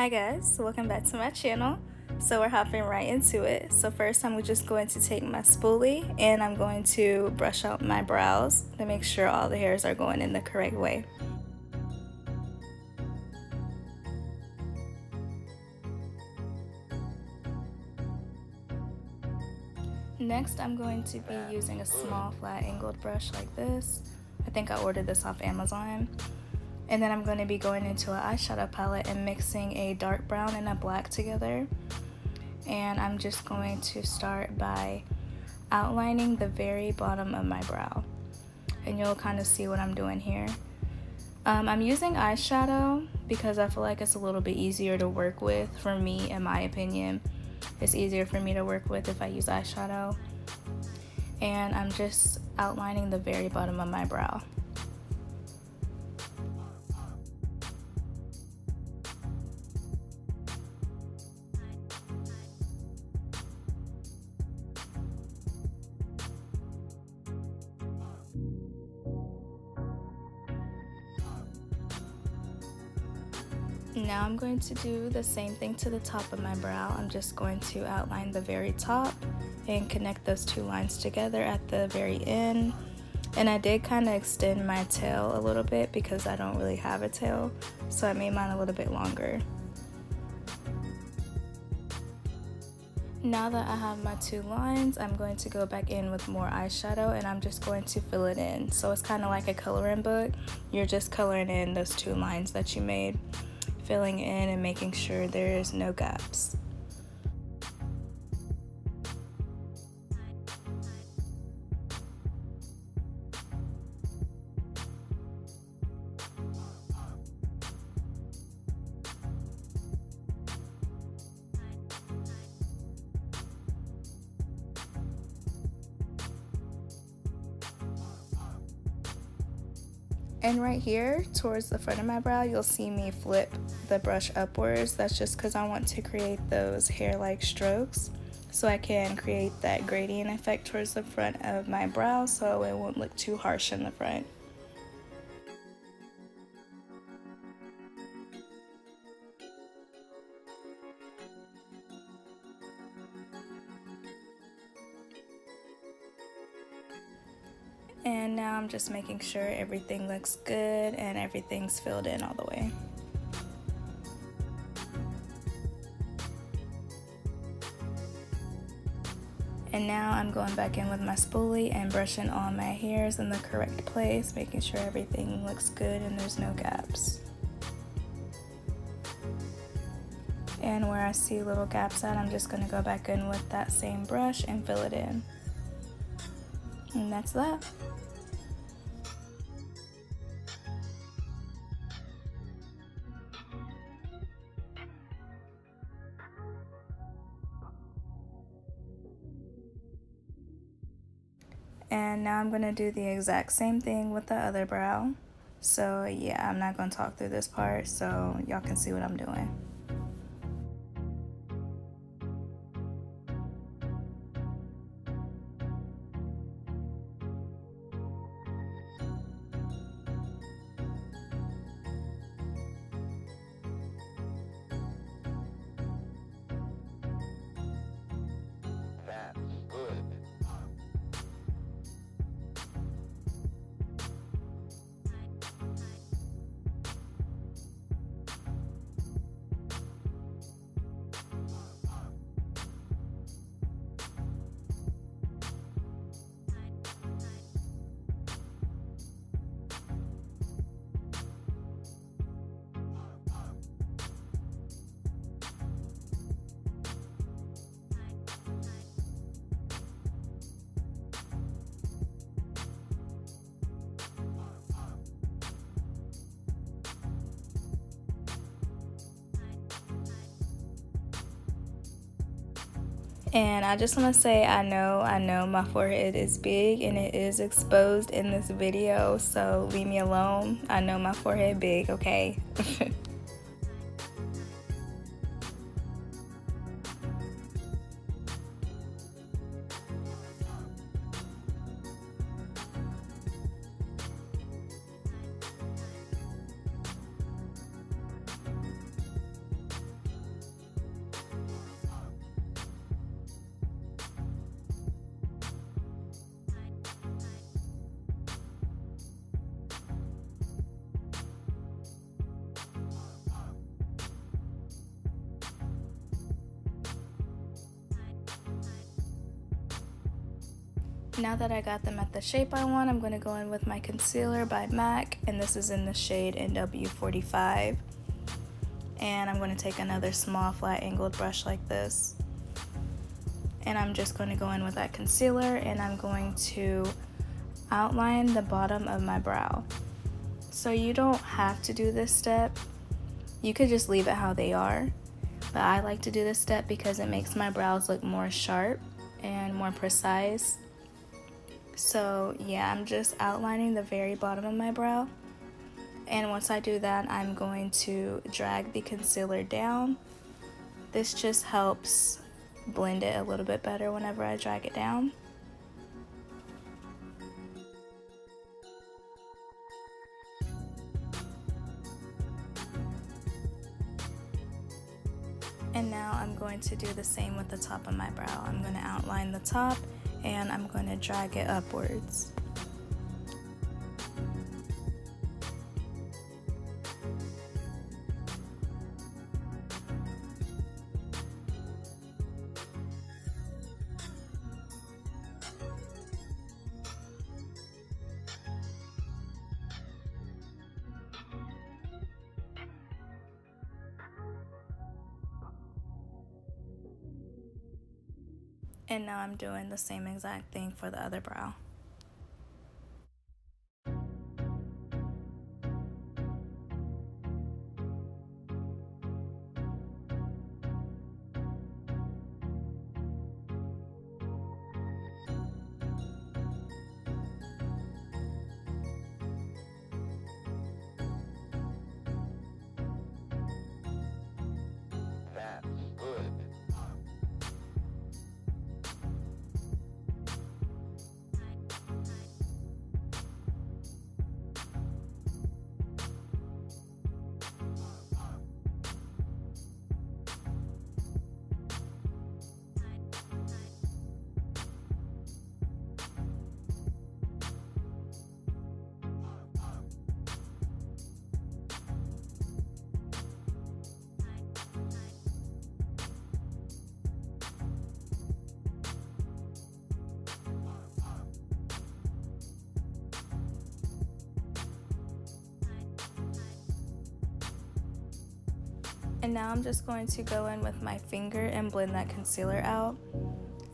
Hi guys, welcome back to my channel. So we're hopping right into it. So first I'm just going to take my spoolie and I'm going to brush out my brows to make sure all the hairs are going in the correct way. Next I'm going to be using a small flat angled brush like this. I think I ordered this off Amazon. And then I'm going to be going into an eyeshadow palette and mixing a dark brown and a black together. And I'm just going to start by outlining the very bottom of my brow. And you'll kind of see what I'm doing here. I'm using eyeshadow because I feel like it's a little bit easier to work with for me, in my opinion. It's easier for me to work with if I use eyeshadow. And I'm just outlining the very bottom of my brow. Now I'm going to do the same thing to the top of my brow. I'm just going to outline the very top and connect those two lines together at the very end. And I did kind of extend my tail a little bit because I don't really have a tail, so I made mine a little bit longer. Now that I have my two lines, I'm going to go back in with more eyeshadow and I'm just going to fill it in. So it's kind of like a coloring book. You're just coloring in those two lines that you made, filling in and making sure there's no gaps. And right here towards the front of my brow, you'll see me flip the brush upwards. That's just because I want to create those hair-like strokes so I can create that gradient effect towards the front of my brow so it won't look too harsh in the front. And now I'm just making sure everything looks good and everything's filled in all the way. And now I'm going back in with my spoolie and brushing all my hairs in the correct place, making sure everything looks good and there's no gaps. And where I see little gaps at, I'm just going to go back in with that same brush and fill it in. And that's that. And now I'm going to do the exact same thing with the other brow. So yeah, I'm not going to talk through this part so y'all can see what I'm doing. And I just want to say I know my forehead is big and it is exposed in this video, so leave me alone. I know my forehead big, okay? Now that I got them at the shape I want, I'm going to go in with my concealer by MAC, and this is in the shade NW45. And I'm going to take another small flat angled brush like this. And I'm just going to go in with that concealer, and I'm going to outline the bottom of my brow. So you don't have to do this step. You could just leave it how they are. But I like to do this step because it makes my brows look more sharp and more precise. So yeah, I'm just outlining the very bottom of my brow. And once I do that, I'm going to drag the concealer down. This just helps blend it a little bit better whenever I drag it down. And now I'm going to do the same with the top of my brow. I'm going to outline the top and I'm going to drag it upwards. And now I'm doing the same exact thing for the other brow. And now I'm just going to go in with my finger and blend that concealer out.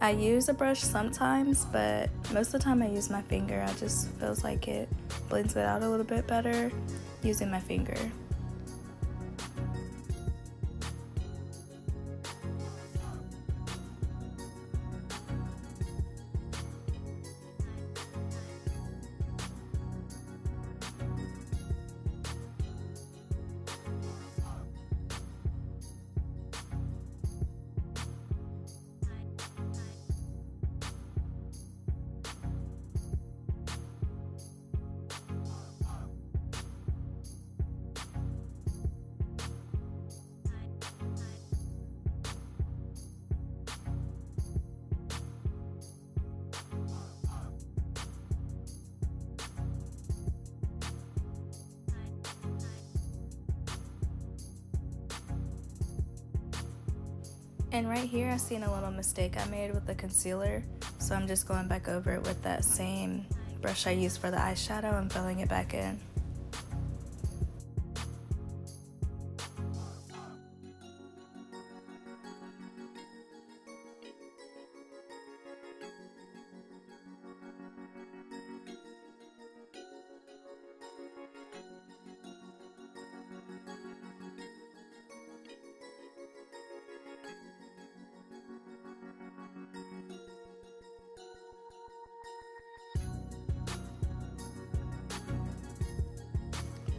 I use a brush sometimes, but most of the time I use my finger. I just feels like it blends it out a little bit better using my finger. And right here I seen a little mistake I made with the concealer, so I'm just going back over it with that same brush I used for the eyeshadow and filling it back in.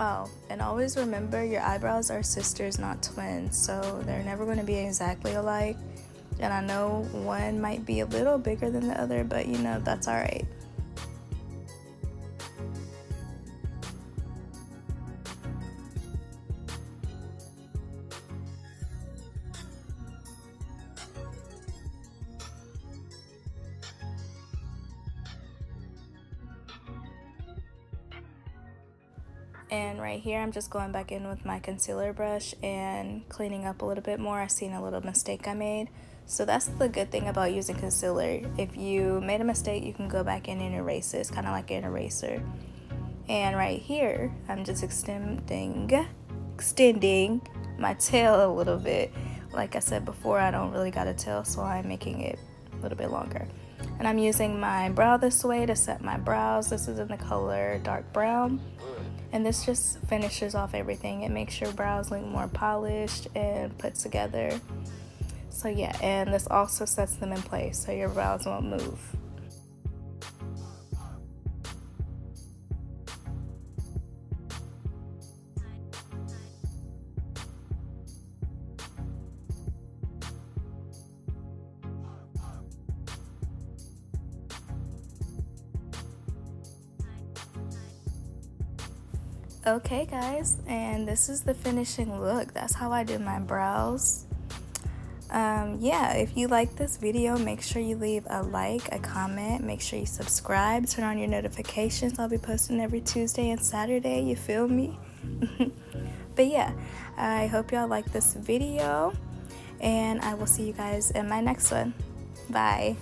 Oh, and always remember your eyebrows are sisters, not twins, so they're never going to be exactly alike. And I know one might be a little bigger than the other, but you know, that's alright. And right here, I'm just going back in with my concealer brush and cleaning up a little bit more. I seen a little mistake I made. So that's the good thing about using concealer. If you made a mistake, you can go back in and erase it. It's kind of like an eraser. And right here, I'm just extending my tail a little bit. Like I said before, I don't really got a tail, so I'm making it a little bit longer. And I'm using my brow this way to set my brows. This is in the color dark brown. And this just finishes off everything. It makes your brows look more polished and put together. So yeah, and this also sets them in place so your brows won't move. Okay guys, and this is the finishing look. That's how I did my brows. Yeah, if you like this video, make sure you leave a like, a comment, make sure you subscribe, turn on your notifications. I'll be posting every Tuesday and Saturday, you feel me? But yeah, I hope y'all like this video, and I will see you guys in my next one. Bye.